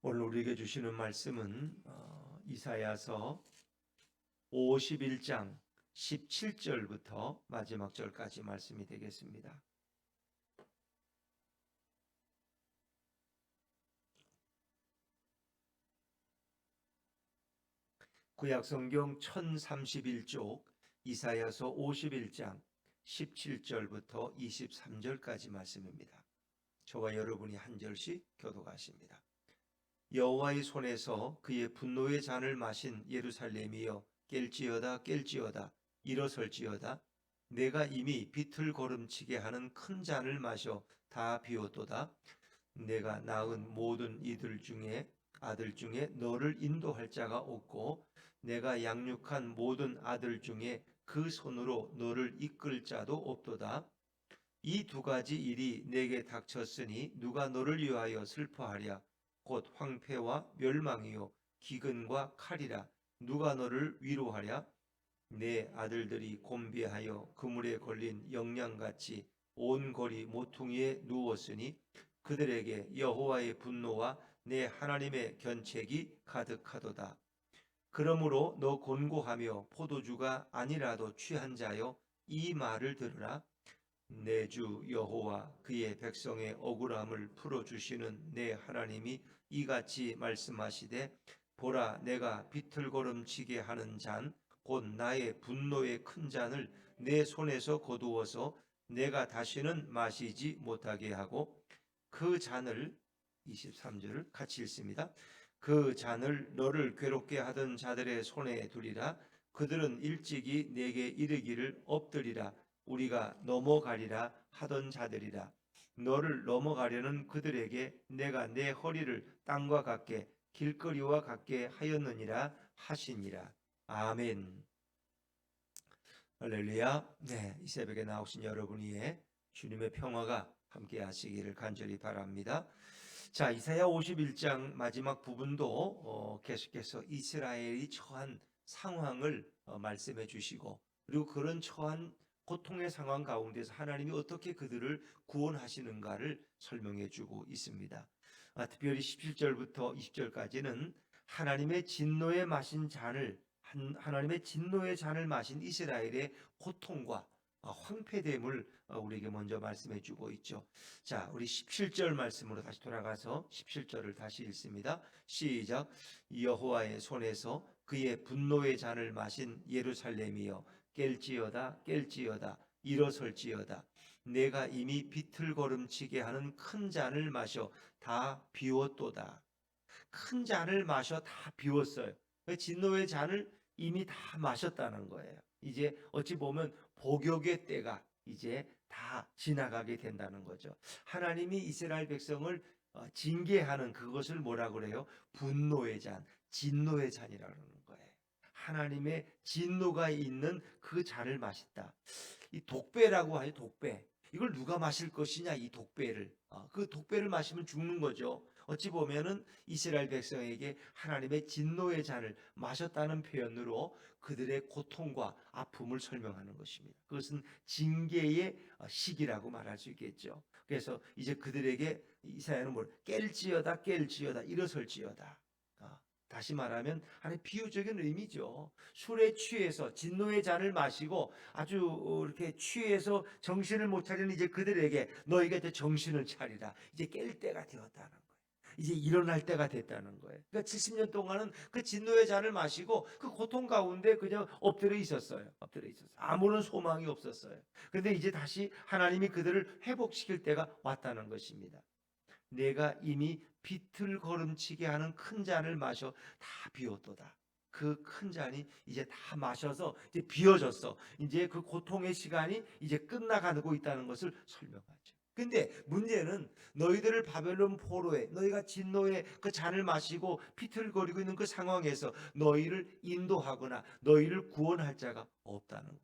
오늘 우리에게 주시는 말씀은 이사야서 51장 17절부터 마지막 절까지 말씀이 되겠습니다. 구약성경 1031쪽 이사야서 51장 17절부터 23절까지 말씀입니다. 저와 여러분이 한 절씩 교독하십니다. 여호와의 손에서 그의 분노의 잔을 마신 예루살렘이여 깰지어다 깰지어다 일어설지어다. 내가 이미 비틀거름치게 하는 큰 잔을 마셔 다 비웠도다. 내가 낳은 모든 아들 중에 너를 인도할 자가 없고 내가 양육한 모든 아들 중에 그 손으로 너를 이끌 자도 없도다. 이 두 가지 일이 내게 닥쳤으니 누가 너를 위하여 슬퍼하랴. 곧 황폐와 멸망이요 기근과 칼이라. 누가 너를 위로하랴. 내 아들들이 곤비하여 그물에 걸린 영양같이 온 거리 모퉁이에 누웠으니 그들에게 여호와의 분노와 내 하나님의 견책이 가득하도다. 그러므로 너 곤고하며 포도주가 아니라도 취한 자여 이 말을 들으라. 내 주 여호와 그의 백성의 억울함을 풀어주시는 내 하나님이 이같이 말씀하시되 보라 내가 비틀거름치게 하는 잔 곧 나의 분노의 큰 잔을 내 손에서 거두어서 내가 다시는 마시지 못하게 하고 그 잔을 23절을 같이 읽습니다. 그 잔을 너를 괴롭게 하던 자들의 손에 두리라. 그들은 일찍이 내게 이르기를 엎드리라. 우리가 넘어가리라 하던 자들이라. 너를 넘어가려는 그들에게 내가 내 허리를 땅과 같게 길거리와 같게 하였느니라 하시니라. 아멘. 할렐루야. 네, 이 새벽에 나오신 여러분 위에 주님의 평화가 함께 하시기를 간절히 바랍니다. 자, 이사야 51장 마지막 부분도 계속해서 이스라엘이 처한 상황을 말씀해 주시고 그리고 그런 처한 고통의 상황 가운데서 하나님이 어떻게 그들을 구원하시는가를 설명해 주고 있습니다. 특별히 17절부터 20절까지는 하나님의 진노에 마신 잔을 하나님의 진노의 잔을 마신 이스라엘의 고통과 황폐됨을 우리에게 먼저 말씀해 주고 있죠. 자, 우리 17절 말씀으로 다시 돌아가서 17절을 다시 읽습니다. 시작. 여호와의 손에서 그의 분노의 잔을 마신 예루살렘이여 깰지어다 깰지어다 일어설지어다. 내가 이미 비틀거름치게 하는 큰 잔을 마셔 다 비웠도다. 큰 잔을 마셔 다 비웠어요. 진노의 잔을 이미 다 마셨다는 거예요. 이제 어찌 보면 복역의 때가 이제 다 지나가게 된다는 거죠. 하나님이 이스라엘 백성을 징계하는 그것을 뭐라 그래요? 분노의 잔, 진노의 잔이라는 거예요. 하나님의 진노가 있는 그 잔을 마셨다. 이 독배라고 하죠. 독배. 이걸 누가 마실 것이냐, 이 독배를. 그 독배를 마시면 죽는 거죠. 어찌 보면은 이스라엘 백성에게 하나님의 진노의 잔을 마셨다는 표현으로 그들의 고통과 아픔을 설명하는 것입니다. 그것은 징계의 시기라고 말할 수 있겠죠. 그래서 이제 그들에게 이사야는 뭘 깰지어다 깰지어다 일어설지어다. 다시 말하면 하나의 비유적인 의미죠. 술에 취해서 진노의 잔을 마시고 아주 이렇게 취해서 정신을 못 차리는 이제 그들에게 너희가 이제 정신을 차리라. 이제 깰 때가 되었다는 거예요. 이제 일어날 때가 됐다는 거예요. 그러니까 70년 동안은 그 진노의 잔을 마시고 그 고통 가운데 그냥 엎드려 있었어요. 엎드려 있었어요. 아무런 소망이 없었어요. 그런데 이제 다시 하나님이 그들을 회복시킬 때가 왔다는 것입니다. 내가 이미 비틀거름치게 하는 큰 잔을 마셔 다 비웠도다. 그 큰 잔이 이제 다 마셔서 이제 비워졌어. 이제 그 고통의 시간이 이제 끝나가고 있다는 것을 설명하죠. 근데 문제는 너희들을 바벨론 포로에 너희가 진노의 그 잔을 마시고 비틀거리고 있는 그 상황에서 너희를 인도하거나 너희를 구원할 자가 없다는 거.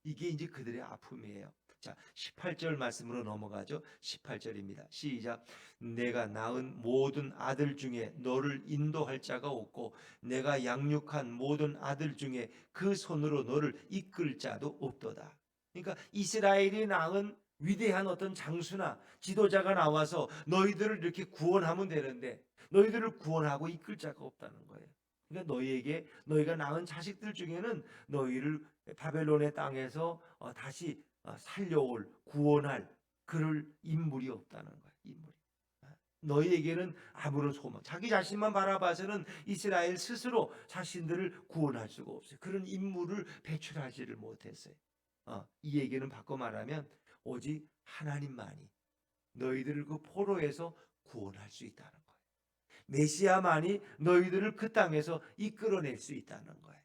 이게 이제 그들의 아픔이에요. 자, 18절 말씀으로 넘어가죠. 18절입니다. 시작. 내가 낳은 모든 아들 중에 너를 인도할 자가 없고 내가 양육한 모든 아들 중에 그 손으로 너를 이끌 자도 없도다. 그러니까 이스라엘이 낳은 위대한 어떤 장수나 지도자가 나와서 너희들을 이렇게 구원하면 되는데 너희들을 구원하고 이끌 자가 없다는 거예요. 그러니까 너희에게 너희가 낳은 자식들 중에는 너희를 바벨론의 땅에서 다시 살려올 구원할 그럴 인물이 없다는 거예요. 인물이. 너희에게는 아무런 소망, 자기 자신만 바라봐서는 이스라엘 스스로 자신들을 구원할 수가 없어요. 그런 인물을 배출하지를 못했어요. 이 얘기는 바꿔 말하면 오직 하나님만이 너희들을 그 포로에서 구원할 수 있다는 거예요. 메시아만이 너희들을 그 땅에서 이끌어낼 수 있다는 거예요.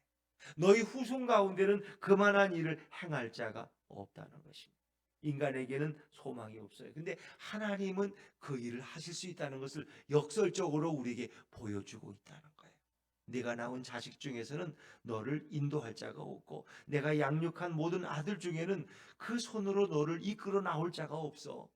너희 후손 가운데는 그만한 일을 행할 자가 없다는 것입니다. 인간에게는 소망이 없어요. 근데 하나님은 그 일을 하실 수 있다는 것을 역설적으로 우리에게 보여주고 있다는 거예요. 네가 낳은 자식 중에서는 너를 인도할 자가 없고 내가 양육한 모든 아들 중에는 그 손으로 너를 이끌어 나올 자가 없어.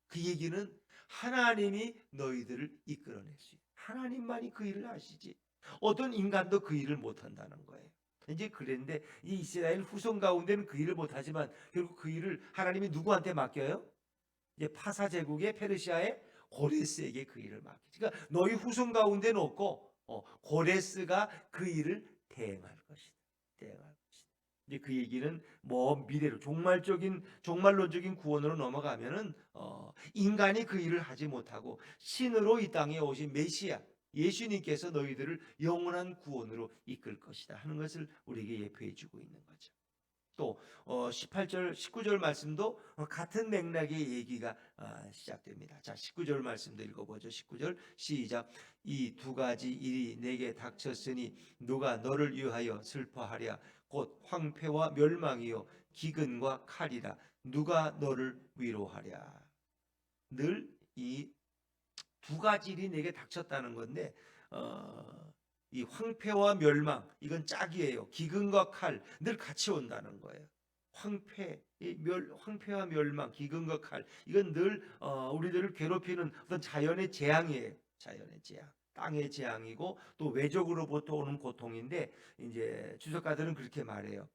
그 얘기는 하나님이 너희들을 이끌어낼 수 있다. 하나님만이 그 일을 하시지 어떤 인간도 그 일을 못한다는 거예요. 이제 그랬는데 이 이스라엘 후손 가운데는 그 일을 못하지만 결국 그 일을 하나님이 누구한테 맡겨요? 이제 파사 제국의 페르시아의 고레스에게 그 일을 맡기지. 그러니까 너희 후손 가운데는 없고 고레스가 그 일을 대행할 것이다. 대행할 것이다. 이제 그 얘기는 뭐 미래로 종말론적인 구원으로 넘어가면은 인간이 그 일을 하지 못하고 신으로 이 땅에 오신 메시아 예수님께서 너희들을 영원한 구원으로 이끌 것이다 하는 것을 우리에게 예표해 주고 있는 거죠. 또 18절 19절 말씀도 같은 맥락의 얘기가 시작됩니다. 자, 19절 말씀도 읽어보죠. 19절 시작. 이 두 가지 일이 내게 닥쳤으니 누가 너를 위하여 슬퍼하랴. 곧 황폐와 멸망이요 기근과 칼이라. 누가 너를 위로하랴. 늘 이 두 가지 일이 내게 닥쳤다는 건데 이 황폐와 멸망 이건 짝이에요. 기근과 칼 늘 같이 온다는 거예요. 황폐와 멸망, 기근과 칼 이건 늘 우리들을 괴롭히는 어떤 자연의 재앙이에요. 자연의 재앙, 땅의 재앙이고 또 외적으로부터 오는 고통인데 이제 주석가들은 그렇게 말해요.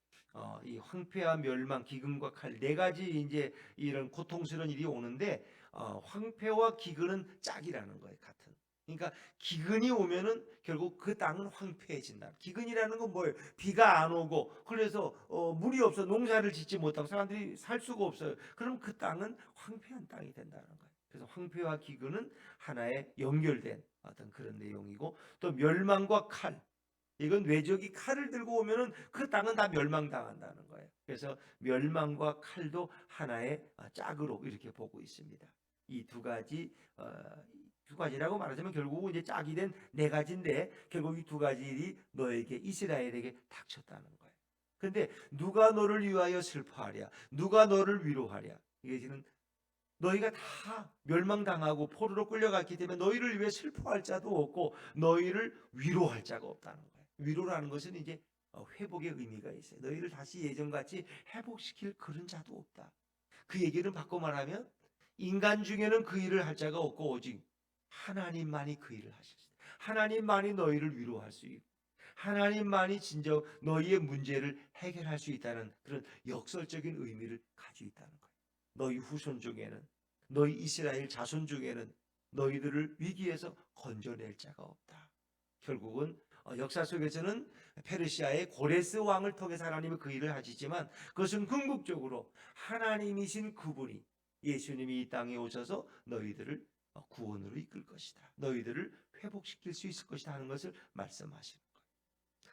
이 황폐와 멸망, 기근과 칼 네 가지 이제 이런 고통스러운 일이 오는데 황폐와 기근은 짝이라는 거예요. 같은. 그러니까 기근이 오면은 결국 그 땅은 황폐해진다. 기근이라는 건 뭐예요? 비가 안 오고 그래서 물이 없어 농사를 짓지 못하고 사람들이 살 수가 없어요. 그럼 그 땅은 황폐한 땅이 된다는 거예요. 그래서 황폐와 기근은 하나의 연결된 어떤 그런 내용이고 또 멸망과 칼 이건 외적이 칼을 들고 오면은 그 땅은 다 멸망당한다는 거예요. 그래서 멸망과 칼도 하나의 짝으로 이렇게 보고 있습니다. 이 두 가지라고 말하자면 결국은 이제 짝이 된 네 가지인데 결국 이 두 가지 일이 너에게 이스라엘에게 닥쳤다는 거예요. 그런데 누가 너를 위하여 슬퍼하랴? 누가 너를 위로하랴? 이게 지금 너희가 다 멸망당하고 포로로 끌려갔기 때문에 너희를 위해 슬퍼할 자도 없고 너희를 위로할 자가 없다는 거예요. 위로라는 것은 이제 회복의 의미가 있어요. 너희를 다시 예전같이 회복시킬 그런 자도 없다. 그 얘기는 바꿔 말하면 인간 중에는 그 일을 할 자가 없고 오직 하나님만이 그 일을 하실 수 있다. 하나님만이 너희를 위로할 수 있고 하나님만이 진정 너희의 문제를 해결할 수 있다는 그런 역설적인 의미를 가지고 있다는 거예요. 너희 후손 중에는 너희 이스라엘 자손 중에는 너희들을 위기에서 건져낼 자가 없다. 결국은 역사 속에서는 페르시아의 고레스 왕을 통해서 하나님이 그 일을 하시지만 그것은 궁극적으로 하나님이신 그분이 예수님이 이 땅에 오셔서 너희들을 구원으로 이끌 것이다. 너희들을 회복시킬 수 있을 것이다 하는 것을 말씀하시는 거예요.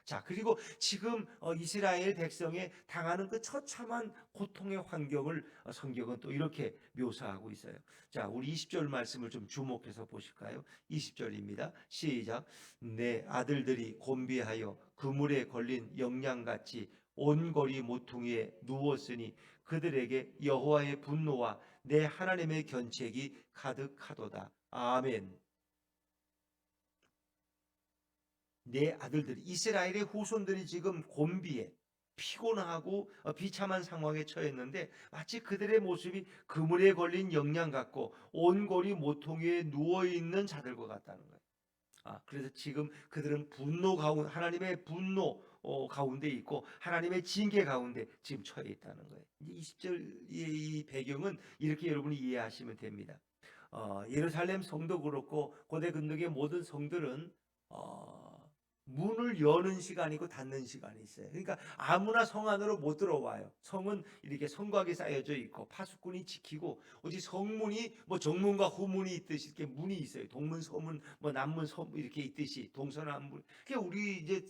자, 그리고 지금 이스라엘 백성에 당하는 그 처참한 고통의 환경을 성경은 또 이렇게 묘사하고 있어요. 자, 우리 20절 말씀을 좀 주목해서 보실까요? 20절입니다. 시작. 내 아들들이 곤비하여 그물에 걸린 영양같이 온 거리 모퉁이에 누웠으니 그들에게 여호와의 분노와 내 하나님의 견책이 가득하도다. 아멘. 내 아들들이 이스라엘의 후손들이 지금 곤비해 피곤하고 비참한 상황에 처했는데 마치 그들의 모습이 그물에 걸린 영양 같고 온골이 모퉁이에 누워 있는 자들과 같다는 거예요. 그래서 지금 그들은 분노 가운데 하나님의 분노 가운데 있고 하나님의 징계 가운데 지금 처해 있다는 거예요. 이제 20절의 이 배경은 이렇게 여러분이 이해하시면 됩니다. 예루살렘 성도 그렇고 고대 근동의 모든 성들은 문을 여는 시간이고 닫는 시간이 있어요. 그러니까 아무나 성 안으로 못 들어와요. 성은 이렇게 성곽이 쌓여져 있고 파수꾼이 지키고 오직 성문이 뭐 정문과 후문이 있듯이 이렇게 문이 있어요. 동문, 서문, 뭐 남문, 서문 이렇게 있듯이 동서남문. 그러니까 우리 이제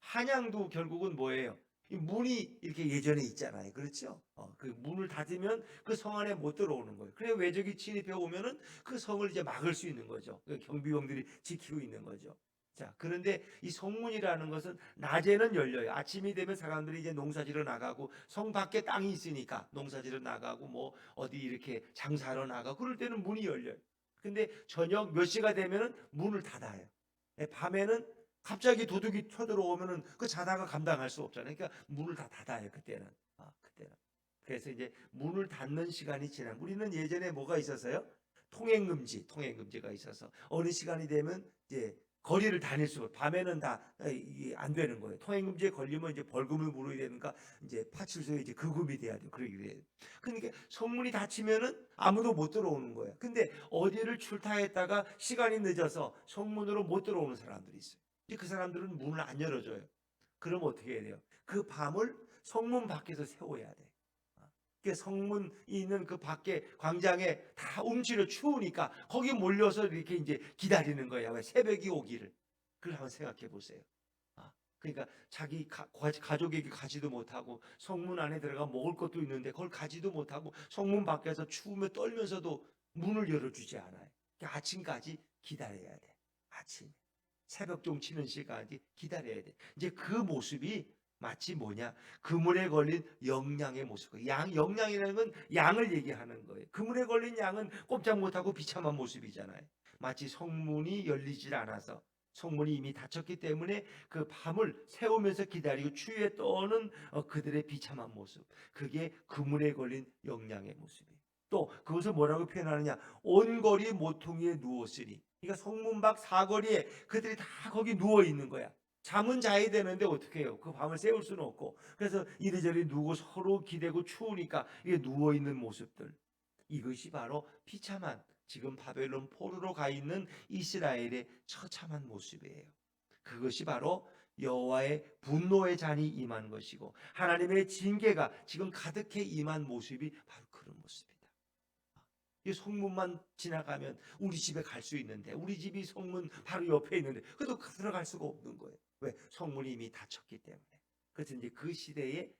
한양도 결국은 뭐예요? 이 문이 이렇게 예전에 있잖아요. 그렇죠? 그 문을 닫으면 그 성 안에 못 들어오는 거예요. 그래 외적이 침입해 오면은 그 성을 이제 막을 수 있는 거죠. 그 경비병들이 지키고 있는 거죠. 자, 그런데 이 성문이라는 것은 낮에는 열려요. 아침이 되면 사람들이 이제 농사지러 나가고 성 밖에 땅이 있으니까 농사지러 나가고 뭐 어디 이렇게 장사하러 나가고 그럴 때는 문이 열려요. 근데 저녁 몇 시가 되면은 문을 닫아요. 밤에는 갑자기 도둑이 쳐들어오면은 그 자다가 감당할 수 없잖아요. 그러니까 문을 다 닫아요. 그때는. 그때는. 그래서 이제 문을 닫는 시간이 지난. 우리는 예전에 뭐가 있었어요? 통행금지가 있어서 어느 시간이 되면 이제 거리를 다닐 수, 밤에는 다 안 되는 거예요. 통행금지에 걸리면 이제 벌금을 물어야 되니까 이제 파출소에 이제 구금이 돼야 돼요. 그러기 위해. 그러니까 성문이 닫히면은 아무도 못 들어오는 거예요. 근데 어디를 출타했다가 시간이 늦어서 성문으로 못 들어오는 사람들이 있어요. 이제 그 사람들은 문을 안 열어줘요. 그럼 어떻게 해야 돼요? 그 밤을 성문 밖에서 세워야 돼. 성문이 있는 그 밖에 광장에 다 움츠려 추우니까 거기 몰려서 이렇게 이제 기다리는 거야. 왜 새벽이 오기를. 그걸 한번 생각해 보세요. 그러니까 자기 가족에게 가지도 못하고 성문 안에 들어가 먹을 것도 있는데 그걸 가지도 못하고 성문 밖에서 추우며 떨면서도 문을 열어주지 않아요. 그러니까 아침까지 기다려야 돼. 아침 새벽종 치는 시간까지 기다려야 돼. 이제 그 모습이 마치 뭐냐? 그물에 걸린 영양의 모습. 영양이라는 건 양을 얘기하는 거예요. 그물에 걸린 양은 꼼짝 못하고 비참한 모습이잖아요. 마치 성문이 열리질 않아서 성문이 이미 닫혔기 때문에 그 밤을 새우면서 기다리고 추위에 떠는 그들의 비참한 모습. 그게 그물에 걸린 영양의 모습이에요. 또 그것을 뭐라고 표현하느냐? 온거리 모퉁이에 누웠으니. 그러니까 성문 밖 사거리에 그들이 다 거기 누워 있는 거야. 잠은 자야 되는데 어떻게 해요? 그 밤을 새울 수는 없고. 그래서 이리저리 누고 서로 기대고 추우니까 이게 누워 있는 모습들. 이것이 바로 비참한 지금 바벨론 포로로 가 있는 이스라엘의 처참한 모습이에요. 그것이 바로 여호와의 분노의 잔이 임한 것이고 하나님의 징계가 지금 가득해 임한 모습이 바로 그런 모습이다. 이 성문만 지나가면 우리 집에 갈 수 있는데 우리 집이 성문 바로 옆에 있는데 그래도 들어갈 수가 없는 거예요. 왜? 성문이 이미 닫혔기 때문에. 그래서 이제 그 시대에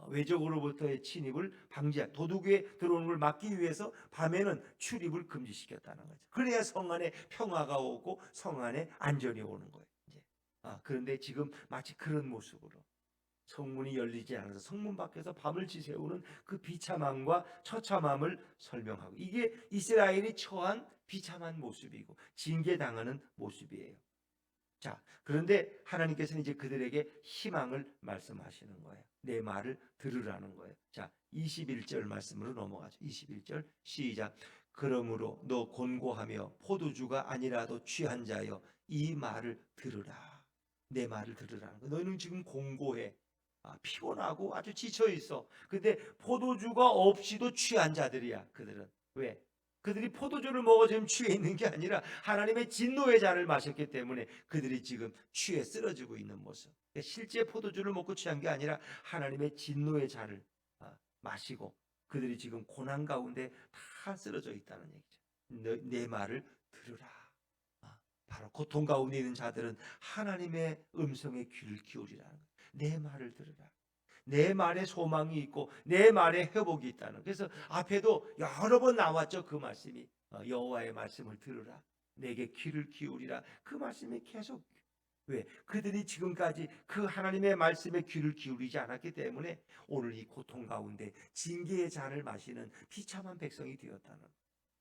외적으로부터의 침입을 방지한 도둑에 들어오는 걸 막기 위해서 밤에는 출입을 금지시켰다는 거죠. 그래야 성 안에 평화가 오고 성 안에 안전이 오는 거예요. 이제. 그런데 지금 마치 그런 모습으로 성문이 열리지 않아서 성문 밖에서 밤을 지새우는 그 비참함과 처참함을 설명하고 이게 이스라엘이 처한 비참한 모습이고 징계당하는 모습이에요. 자, 그런데 하나님께서는 이제 그들에게 희망을 말씀하시는 거예요. 내 말을 들으라는 거예요. 자, 21절 말씀으로 넘어가죠. 21절 시작. 그러므로 너 곤고하며 포도주가 아니라도 취한 자여 이 말을 들으라. 내 말을 들으라는 거예요. 너희는 지금 공고해. 피곤하고 아주 지쳐 있어. 근데 포도주가 없이도 취한 자들이야. 그들은 왜? 그들이 포도주를 먹어 지금 취해 있는 게 아니라 하나님의 진노의 잔을 마셨기 때문에 그들이 지금 취해 쓰러지고 있는 모습. 실제 포도주를 먹고 취한 게 아니라 하나님의 진노의 잔을 마시고 그들이 지금 고난 가운데 다 쓰러져 있다는 얘기죠. 내 말을 들으라. 바로 고통 가운데 있는 자들은 하나님의 음성에 귀를 기울이라는 거예요. 내 말을 들으라. 내 말에 소망이 있고 내 말에 회복이 있다는. 그래서 앞에도 여러 번 나왔죠. 그 말씀이 여호와의 말씀을 들으라. 내게 귀를 기울이라. 그 말씀이 계속. 왜? 그들이 지금까지 그 하나님의 말씀에 귀를 기울이지 않았기 때문에 오늘 이 고통 가운데 징계의 잔을 마시는 비참한 백성이 되었다는.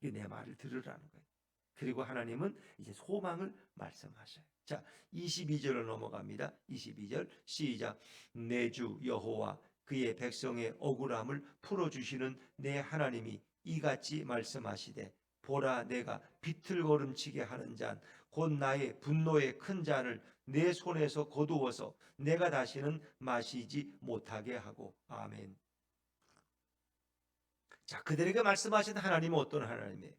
이게 내 말을 들으라는 거예요. 그리고 하나님은 이제 소망을 말씀하셔요. 자, 22절로 넘어갑니다. 22절 시작. 내 주 여호와 그의 백성의 억울함을 풀어주시는 내 하나님이 이같이 말씀하시되 보라 내가 비틀거름치게 하는 잔 곧 나의 분노의 큰 잔을 내 손에서 거두어서 내가 다시는 마시지 못하게 하고. 아멘. 자, 그들에게 말씀하신 하나님은 어떤 하나님이에요?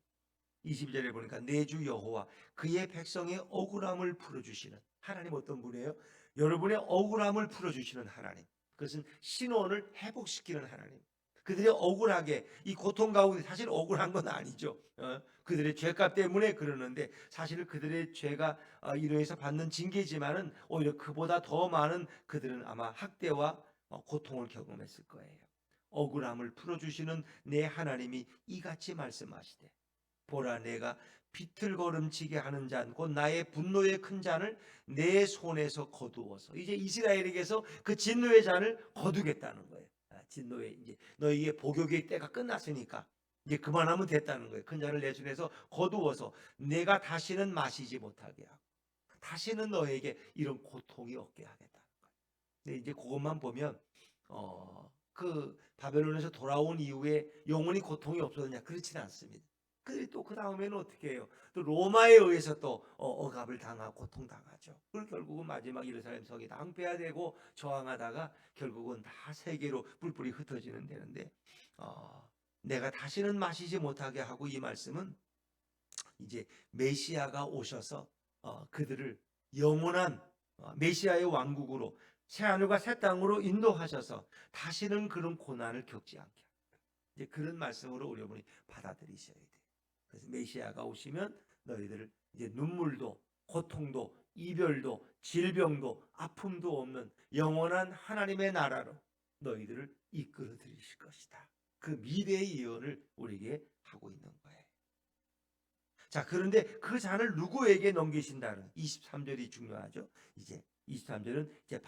22절에 보니까 내 주 여호와 그의 백성의 억울함을 풀어주시는 하나님. 어떤 분이에요? 여러분의 억울함을 풀어주시는 하나님. 그것은 신원을 회복시키는 하나님. 그들이 억울하게 이 고통 가운데, 사실 억울한 건 아니죠. 그들의 죄값 때문에 그러는데 사실 그들의 죄가 이로 해서 받는 징계지만은 오히려 그보다 더 많은 그들은 아마 학대와 고통을 경험했을 거예요. 억울함을 풀어주시는 내 하나님이 이같이 말씀하시되 보라 내가 비틀거름치게 하는 잔 곧 나의 분노의 큰 잔을 내 손에서 거두어서, 이제 이스라엘에게서 그 진노의 잔을 거두겠다는 거예요. 진노의, 이제 너희의 복역의 때가 끝났으니까 이제 그만하면 됐다는 거예요. 큰 잔을 내 손에서 거두어서 내가 다시는 마시지 못하게 하고 다시는 너에게 이런 고통이 없게 하겠다는 거예요. 근데 이제 그것만 보면 그 바벨론에서 돌아온 이후에 영원히 고통이 없어졌냐? 그렇지는 않습니다. 그들이 또 그 다음에는 어떻게 해요? 또 로마에 의해서 또 억압을 당하고 고통당하죠. 그리고 결국은 마지막 예루살렘 성이 다 황폐화되고 저항하다가 결국은 다 세계로 뿔뿔이 흩어지는 되는데, 내가 다시는 마시지 못하게 하고, 이 말씀은 이제 메시아가 오셔서 그들을 영원한 메시아의 왕국으로, 새하늘과 새 땅으로 인도하셔서 다시는 그런 고난을 겪지 않게 합니다. 이제 그런 말씀으로 여러분이 받아들이셔야 돼요. 그래서 메시아가 오시면 너희들을 이제 눈물도 고통도 이별도 질병도 아픔도 없는 영원한 하나님의 나라로 너희들을 이끌어 드리실 것이다. 그 미래의 예언을 우리에게 하고 있는 거예요. 자, 그런데 그 잔을 누구에게 넘기신다는 23절이 중요하죠. 이제 23절은 이제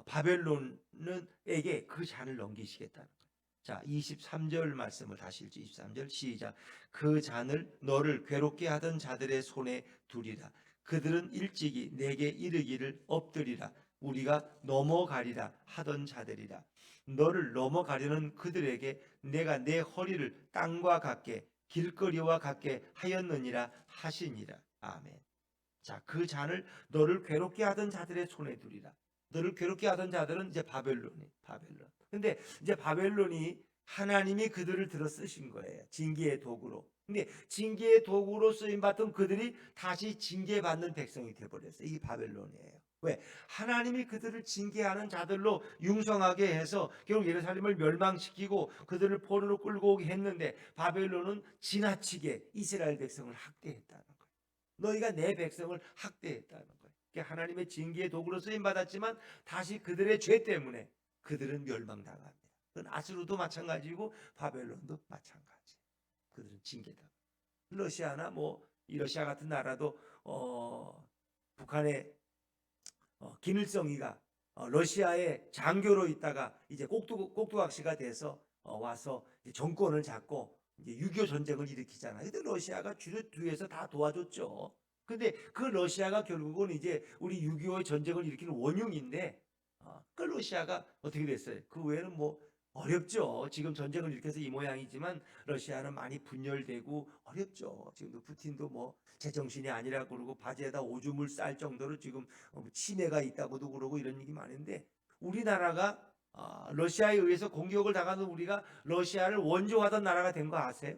바벨론에게 그 잔을 넘기시겠다는 거예요. 자, 23절 말씀을 다시 읽죠. 23절 시작. 그 잔을 너를 괴롭게 하던 자들의 손에 두리라. 그들은 일찍이 내게 이르기를 엎드리라. 우리가 넘어가리라 하던 자들이라. 너를 넘어가려는 그들에게 내가 내 허리를 땅과 같게 길거리와 같게 하였느니라 하시니라. 아멘. 자, 그 잔을 너를 괴롭게 하던 자들의 손에 두리라. 너를 괴롭게 하던 자들은 이제 바벨론. 근데 이제 바벨론이 하나님이 그들을 들어 쓰신 거예요. 징계의 도구로. 근데 징계의 도구로 쓰임 받던 그들이 다시 징계받는 백성이 되어 버렸어요. 이게 바벨론이에요. 왜? 하나님이 그들을 징계하는 자들로 융성하게 해서 결국 예루살렘을 멸망시키고 그들을 포로로 끌고 오게 했는데, 바벨론은 지나치게 이스라엘 백성을 학대했다는 거예요. 너희가 내 백성을 학대했다는 거예요. 하나님의 징계의 도구로 쓰임 받았지만 다시 그들의 죄 때문에 그들은 멸망당합니다. 그건 아수르도 마찬가지고 바벨론도 마찬가지. 그들은 징계다. 러시아나 이 러시아 같은 나라도 북한의 김일성이가 러시아의 장교로 있다가 이제 꼭두각시가 돼서 와서 정권을 잡고 이제 6.25 전쟁을 일으키잖아요. 근데 러시아가 뒤에서 다 도와줬죠. 근데 그 러시아가 결국은 이제 우리 6.25의 전쟁을 일으키는 원흉인데, 그 러시아가 어떻게 됐어요? 그 외에는 어렵죠. 지금 전쟁을 일으켜서 이 모양이지만 러시아는 많이 분열되고 어렵죠. 지금도 푸틴도 제정신이 아니라 그러고 바지에다 오줌을 쌀 정도로 지금 치매가 있다고도 그러고 이런 얘기 많은데, 우리나라가 러시아에 의해서 공격을 당하는 우리가 러시아를 원조하던 나라가 된 거 아세요?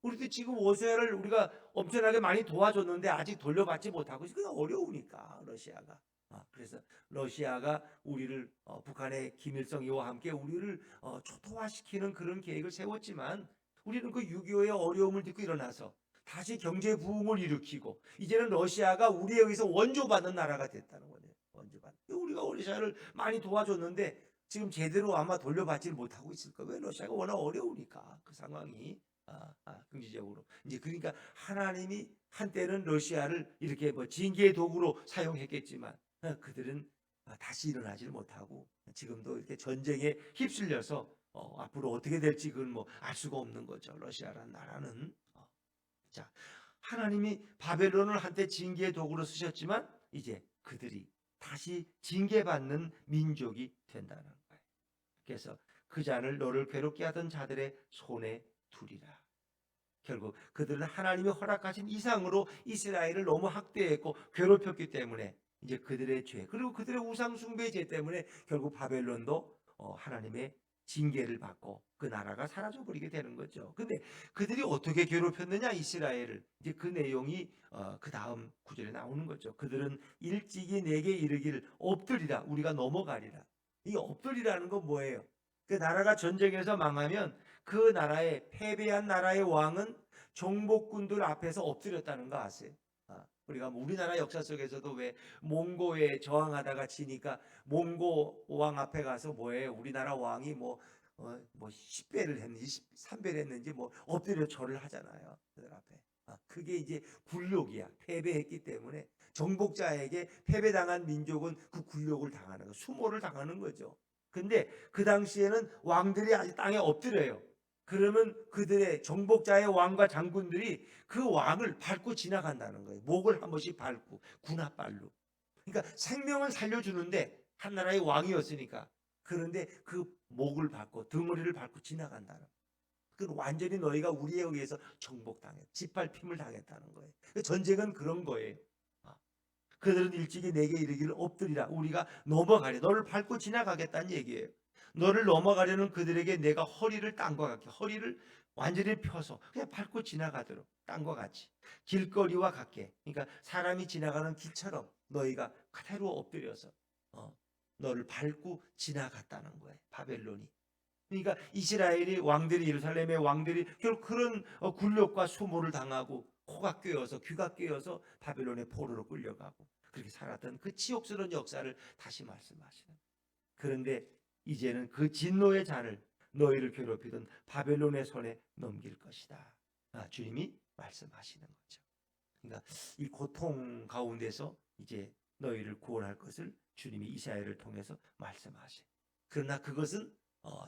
우리도 지금 러시아를 우리가 엄청나게 많이 도와줬는데 아직 돌려받지 못하고 있어요. 그냥 어려우니까 러시아가. 그래서 러시아가 우리를 북한의 김일성이와 함께 우리를 초토화시키는 그런 계획을 세웠지만, 우리는 그 6.25의 어려움을 딛고 일어나서 다시 경제 부흥을 일으키고 이제는 러시아가 우리에 의해서 원조받는 나라가 됐다는 거예요. 원조받는. 우리가 러시아를 많이 도와줬는데 지금 제대로 아마 돌려받지 못하고 있을 거예요. 왜? 러시아가 워낙 어려우니까 그 상황이. 긍지적으로 이제, 그러니까 하나님이 한때는 러시아를 이렇게 징계의 도구로 사용했겠지만 그들은 다시 일어나지를 못하고 지금도 이렇게 전쟁에 휩쓸려서 앞으로 어떻게 될지 그건 알 수가 없는 거죠. 러시아라는 나라는. 자, 하나님이 바벨론을 한때 징계의 도구로 쓰셨지만 이제 그들이 다시 징계받는 민족이 된다는 거예요. 그래서 그 잔을 너를 괴롭게 하던 자들의 손에 두리라. 결국 그들은 하나님이 허락하신 이상으로 이스라엘을 너무 학대했고 괴롭혔기 때문에 이제 그들의 죄 그리고 그들의 우상 숭배의 죄 때문에 결국 바벨론도 하나님의 징계를 받고 그 나라가 사라져 버리게 되는 거죠. 근데 그들이 어떻게 괴롭혔느냐 이스라엘을 이제 그 내용이 그 다음 구절에 나오는 거죠. 그들은 일찍이 내게 이르기를 엎드리라 우리가 넘어가리라. 이 엎드리라는 건 뭐예요? 그 나라가 전쟁에서 망하면 그 나라의 패배한 나라의 왕은 정복군들 앞에서 엎드렸다는 거 아세요? 우리가 뭐 우리나라 역사 속에서도 왜 몽고에 저항하다가 지니까 몽고 왕 앞에 가서 뭐예요? 우리나라 왕이 뭐 10배를 했는지 3배를 했는지 뭐 엎드려 절을 하잖아요. 그들 앞에. 그게 이제 굴욕이야. 패배했기 때문에 정복자에게 패배당한 민족은 그 굴욕을 당하는 거, 수모를 당하는 거죠. 근데 그 당시에는 왕들이 아직 땅에 엎드려요. 그러면 그들의 정복자의 왕과 장군들이 그 왕을 밟고 지나간다는 거예요. 목을 한 번씩 밟고 군합발로. 그러니까 생명을 살려주는데 한 나라의 왕이었으니까. 그런데 그 목을 밟고 덩어리를 밟고 지나간다는 거예요. 그건 완전히 너희가 우리에 의해서 정복당했, 짓밟힘을 당했다는 거예요. 전쟁은 그런 거예요. 그들은 일찍이 내게 이르기를 엎드리라 우리가 넘어가려 너를 밟고 지나가겠다는 얘기예요. 너를 넘어가려는 그들에게 내가 허리를 땅과 같게 허리를 완전히 펴서 그냥 밟고 지나가도록 땅과 같이 길거리와 같게 그러니까 사람이 지나가는 길처럼 너희가 그대로 엎드려서 너를 밟고 지나갔다는 거예요. 바벨론이. 그러니까 이스라엘이 왕들이 예루살렘의 왕들이 결국 그런 굴욕과 수모를 당하고 코가 꿰어서 귀가 꿰어서 바벨론의 포로로 끌려가고 그렇게 살았던 그 치욕스러운 역사를 다시 말씀하시는. 그런데 이제는 그 진노의 잔을 너희를 괴롭히던 바벨론의 손에 넘길 것이다. 주님이 말씀하시는 거죠. 그러니까 이 고통 가운데서 이제 너희를 구원할 것을 주님이 이사야를 통해서 말씀하시. 그러나 그것은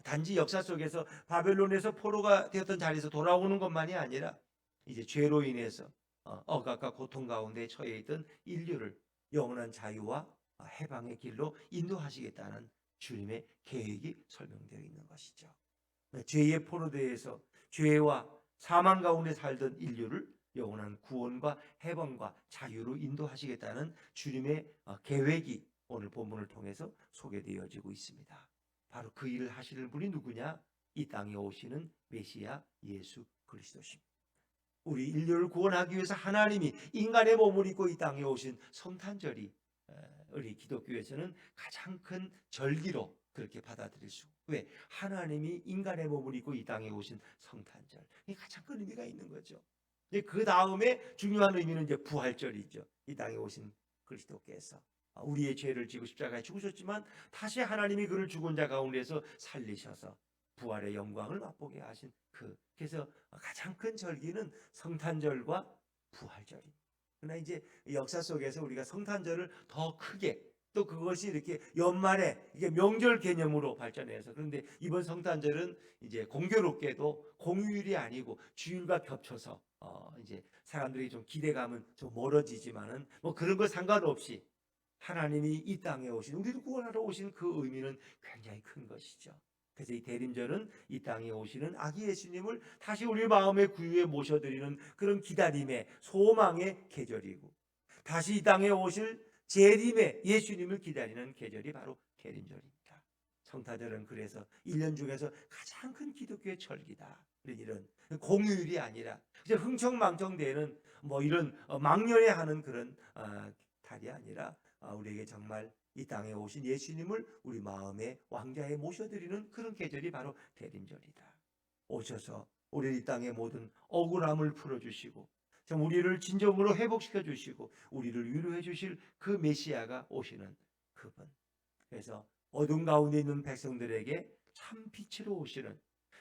단지 역사 속에서 바벨론에서 포로가 되었던 자리에서 돌아오는 것만이 아니라 이제 죄로 인해서 억압과 고통 가운데 처해 있던 인류를 영원한 자유와 해방의 길로 인도하시겠다는 주님의 계획이 설명되어 있는 것이죠. 죄의 포로되어서 죄와 사망 가운데 살던 인류를 영원한 구원과 해방과 자유로 인도하시겠다는 주님의 계획이 오늘 본문을 통해서 소개되어지고 있습니다. 바로 그 일을 하시는 분이 누구냐? 이 땅에 오시는 메시아 예수 그리스도십니다. 우리 인류를 구원하기 위해서 하나님이 인간의 몸을 입고 이 땅에 오신 성탄절이 우리 기독교에서는 가장 큰 절기로 그렇게 받아들일 수. 왜? 하나님이 인간의 몸을 입고 이 땅에 오신 성탄절. 이게 가장 큰 의미가 있는 거죠. 그 다음에 중요한 의미는 이제 부활절이죠. 이 땅에 오신 그리스도께서 우리의 죄를 지고 십자가에 죽으셨지만 다시 하나님이 그를 죽은 자 가운데서 살리셔서 부활의 영광을 맛보게 하신 그래서 가장 큰 절기는 성탄절과 부활절입니다. 그러나 이제 역사 속에서 우리가 성탄절을 더 크게 또 그것이 이렇게 연말에 이게 명절 개념으로 발전해서 그런데 이번 성탄절은 이제 공교롭게도 공휴일이 아니고 주일과 겹쳐서 이제 사람들이 좀 기대감은 좀 멀어지지만은 뭐 그런 거 상관없이 하나님이 이 땅에 오신 우리를 구원하러 오신 그 의미는 굉장히 큰 것이죠. 그래서 이 대림절은 이 땅에 오시는 아기 예수님을 다시 우리 마음의 구유에 모셔드리는 그런 기다림의 소망의 계절이고 다시 이 땅에 오실 재림의 예수님을 기다리는 계절이 바로 대림절입니다. 성탄절은 그래서 1년 중에서 가장 큰 기독교의 절기다. 이런 공휴일이 아니라 이제 흥청망청되는 뭐 이런 망연해하는 그런 달이 아니라 우리에게 정말 이 땅에 오신 예수님을 우리 마음의 왕자에 모셔드리는 그런 계절이 바로 대림절이다. 오셔서 우리 이 땅의 모든 억울함을 풀어주시고 우리를 진정으로 회복시켜 주시고 우리를 위로해 주실 그 메시아가 오시는 그분. 그래서 어둠 가운데 있는 백성들에게 참 빛으로 오시는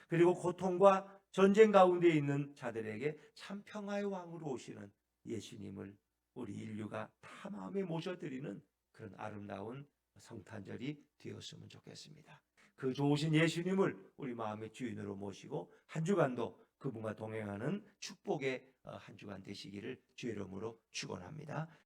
그리고 고통과 전쟁 가운데 있는 자들에게 참 평화의 왕으로 오시는 예수님을 우리 인류가 다 마음에 모셔드리는 그런 아름다운 성탄절이 되었으면 좋겠습니다. 그 좋으신 예수님을 우리 마음의 주인으로 모시고 한 주간도 그분과 동행하는 축복의 한 주간 되시기를 주의 이름으로 축원합니다.